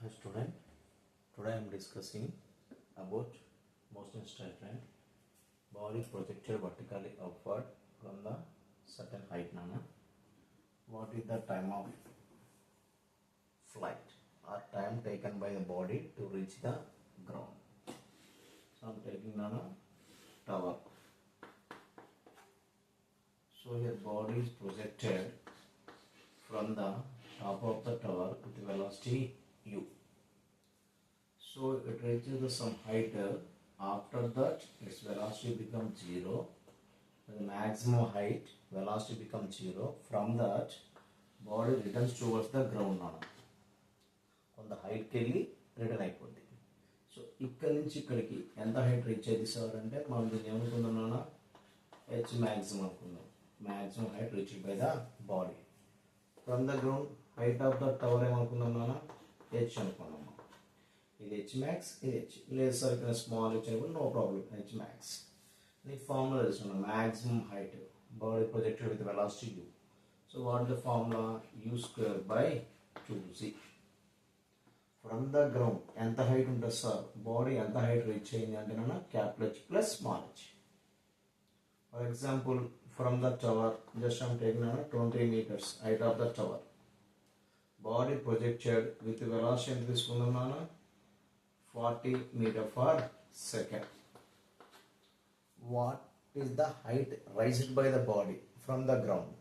Hi student, today I am discussing about motion straight line, body projected vertically upward from the certain height. Nana, what is the time of flight or time taken by the body to reach the ground? So I am taking Nana tower. So your body is projected from the top of the tower with velocity u. So it reaches some height. After that, its velocity becomes 0. The maximum height, velocity becomes 0. From that, body returns towards the ground. On the height kelli return అయిపోద్ది. So ఇక్కడ నుంచి ఇక్కడికి ఎంత height reach అయ్యింది sir అంటే మనం దీన్ని ఏమనుకుందాం, హెచ్ మ్యాక్సిమం అనుకుందాం. Maximum height reached by the body from the ground. Height of the tower ఏమనుకుందాం, హెచ్ అనుకున్నాం. ఇది హెచ్ మ్యాక్స్, ఇది హెచ్. లేదు సార్ ఇక్కడ స్మాల్ హెచ్ అనుకుంటే నో ప్రాబ్లం, హెచ్ మ్యాక్స్. నీకు ఫార్ములా తెలుసుకున్నాం, maximum height body projected with velocity U. So what the formula, U square by 2z. From the ground ఎంత హైట్ ఉంటుంది సార్, బాడీ ఎంత height reach అయింది అంటే నా capital H plus small H. For example from the tower just I'm taking 20 meters height of the tower. Body projected with velocity ఎంత తీసుకుందాం నాన్న, 40 meters per second. What is the height raised by the body from the ground?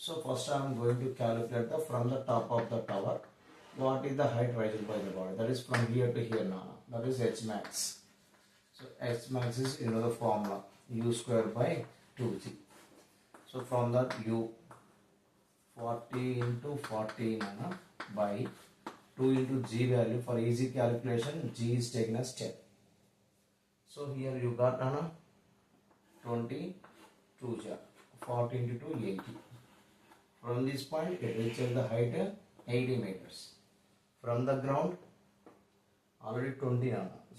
So first I am going to calculate the from the top of the tower. What is the height raised by the body? That is from here to here now. That is h max. So h max is the formula, u square by 2g. So from that u 40 into 40 by 2 into g value. For easy calculation, g is taken as 10. So here you got 22 40 into 2 80. From this point it reaches the height 80 meters. From the ground already 20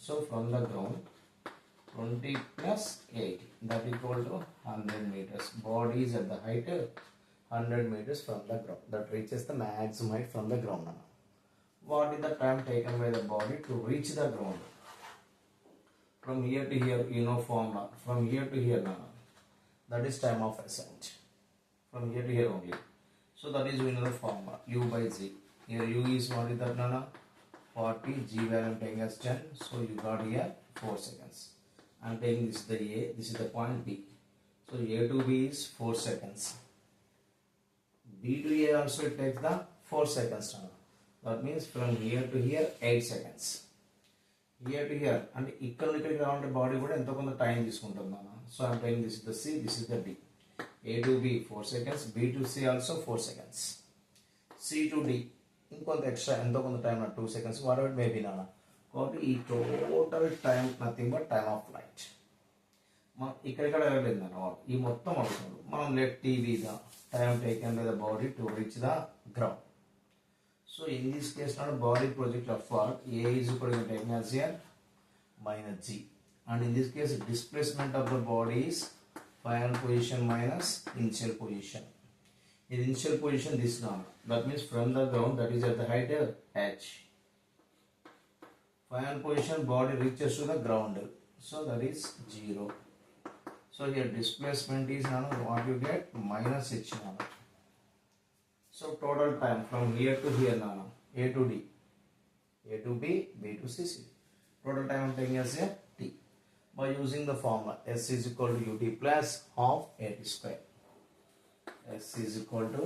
so from the ground 20 plus 80 that equal to 100 meters. Body is at the height 100 meters from the ground. That reaches the maximum height from the ground. What is the time taken by the body to reach the ground? From here to here, formula. From here to here, that is time of ascent. From here to here only. So that is the formula, u by z. Here u is what is that, 40, g value I am taking as 10. So you got here 4 seconds. I am taking this is the A, this is the point B. So A to B is 4 seconds. B to A also it takes the 4 seconds. That means from here to here 8 seconds. Here to here and ఇక్కడికి రావాలంటే body కూడా ఎంతో కొంత time తీసుకుంటుంది. So I'm taking this is the C, this is the D. A to B 4 seconds, B to C also 4 seconds, C to D ఇంకొంత extra ఎంతో కొంత time 2 seconds, what ever may be కాబట్టి ఈ total time nothing but time of flight. మనం ఇక్కడ వెళ్ళలేదు ఈ మొత్తం అవుతుంది. మనం let TV the time taken by the body to reach the ground. So in this case now body project upward, A is equal to taken as here minus g, and in this case displacement of the body is final position minus initial position. In initial position this now, that means from the ground, that is at the height h. Final position body reaches to the ground, so that is 0. So here displacement is now what you get minus h now. So total time from here to here A to D, A to B, B to C, C. Total time I am taking as a T. By using the formula S is equal to UT plus half AT square. S is equal to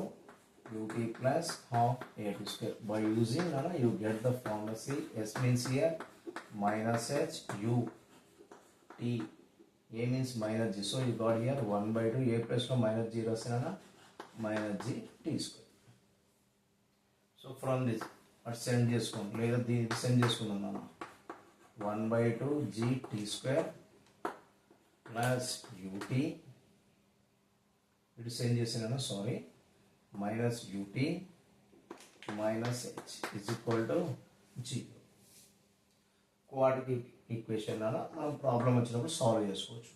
UT plus half AT square. By using you get the formula. See, S means here minus H, U, T. A means minus G. So you got here 1 by 2 A plus 2 minus 0 minus G T square. So from this send చేసుకోండి, లేదా దీనికి send చేసుకుందాం 1 by 2 g t square plus ut, ఇటు send చేసాను sorry, minus ut minus h is equal to 0. Quadratic equation మనం problem వచ్చినప్పుడు solve చేసుకోవచ్చు.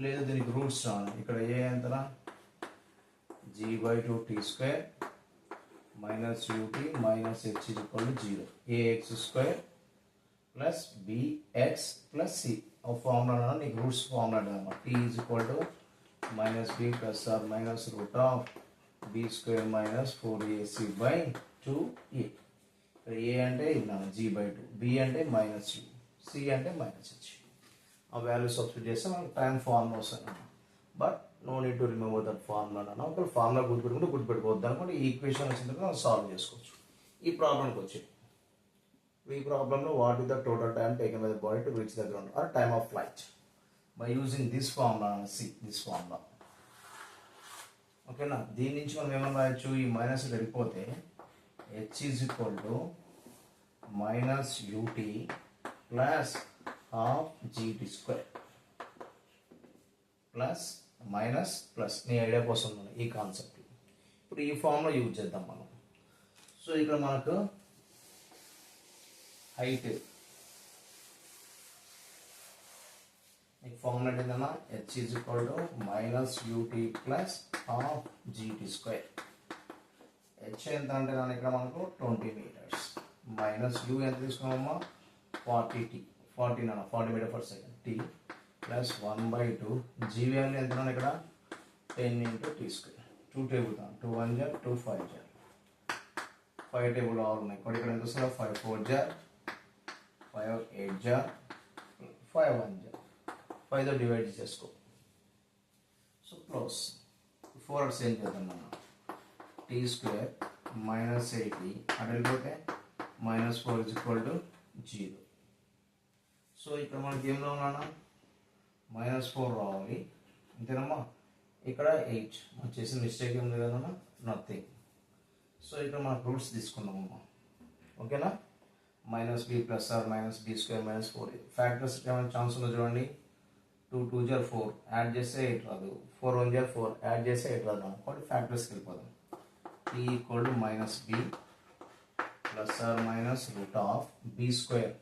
లేదా దీనికి రూట్స్ ఇక్కడ ఏ ఎంతనా g by 2 t square minus ut minus h is equal to 0. ax square plus bx plus c. Of formula na roots formula t is equal to minus b plus or minus root of b square minus 4ac by 2a. a అంటే g by 2, b అంటే minus u, c అంటే minus h. ఆ value substitute చేస్తే మనకు time formula వస్తుంది. But no need to remember that formula అన్న. ఒకవేళ formula గుర్తుపెట్టుకుంటే గుర్తుపెట్టుకోవద్దు అనుకోండి. ఈ ఈక్వేషన్ వచ్చిన తర్వాత మనం సాల్వ్ చేసుకోవచ్చు. ఈ ప్రాబ్లంకి వచ్చి ఈ ప్రాబ్లంలో what is the total time taken by the body to reach the ground or time of flight by using this formula. See this formula ఓకేనా. దీని నుంచి మనం ఏమన్నా రాయొచ్చు, ఈ మైనస్ వెళ్ళిపోతే h is equal to minus UT plus half GT square plus minus plus. నీ idea కోసం ఈ కాన్సెప్ట్. ఇప్పుడు ఈ ఫార్ములా యూజ్ చేద్దాం మనం. సో ఇక్కడ మనకు హైట్ ఈ ఫార్ములా ఏంటన్నా, h is equal to minus UT plus half GT square. h ఎంత అంటే దాని ఇక్కడ మనకు 20 మీటర్స్ మైనస్ u ఎంత తీసుకున్నామమ్మా 40 meter per second t plus 1/2 g value ఎంత ఇక్కడ 10 into t స్క్వేర్. 2 టేబుల్ 2 1 జా 2 5 జా 5 టేబుల్ ఆల్ ఉన్నాయి. ఇక్కడ ఎంత వస్తుందో 5 4 జా 5 8 జా 5 1 జా 5 తో డివైడ్ చేసుకో. సో ప్లస్ 4 అట్స్ ఏం చేద్దాం మనం, t స్క్వేర్ మైనస్ 80 అటు వెళ్ళిపోతే minus 4 is equal to 0. So ఇక్కడ మనకి ఏం రావాలన్నా -4 రావాలి అంతేనమ్మా. ఇక్కడ 8 మనం చేసిన మిస్టేక్ ఏం లేదన్నా, నథింగ్. సో ఇక్కడ మనం రూట్స్ తీసుకున్నామమ్మా ఓకేనా. Minus B plus or minus B square minus 4. Factors ఏమైనా ఛాన్స్ ఉందో చూడండి. 2 2 జా 4 యాడ్ చేస్తే 8 రాదు, 4 1 జా 4 యాడ్ చేస్తే 8 రాదు. కాబట్టి ఫ్యాక్టర్స్కి వెళ్ళిపోదాం. t equal to minus B plus or minus root of B square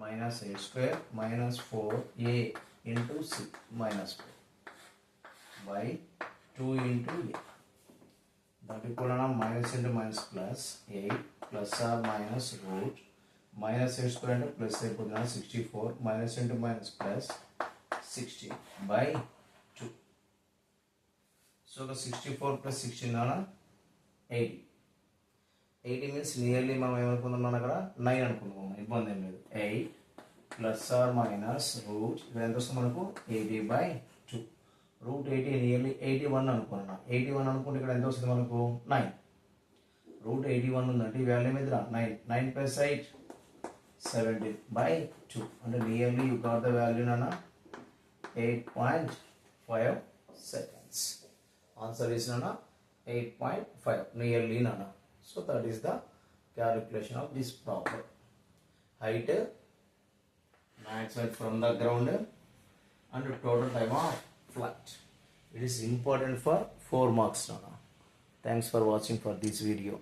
minus a square minus 4a into c minus 4 by 2 into a. That equal to minus into minus plus 8 plus or minus root minus a square into plus a equal to 64 minus into minus plus 60 by 2. So the 64 plus 16 is 80. 80 means nearly మనం ఏమనుకుంటున్నాం అక్కడ 9 అనుకుంటున్నాం, ఇబ్బంది ఏం లేదు. 8 plus or minus route ఇక్కడ ఎంత వస్తుంది మనకు 80/2. రూట్ 80 నియర్లీ 81 అనుకున్నా. 81 అనుకుంటే ఇక్కడ ఎంత వస్తుంది మనకు 9. రూట్ 81 ఉందంటే ఈ వాల్యూ మీద 9 ప్లస్ 8 17/2 అంటే nearly you got the value నాన్న 8.5 seconds. ఆన్సర్ ఇస్ నాన్న 8.5 నియర్లీ నాన్న. So that is the calculation of this problem. Height, max height from the ground and total time of flight. It is important for 4 marks now. Thanks for watching for this video.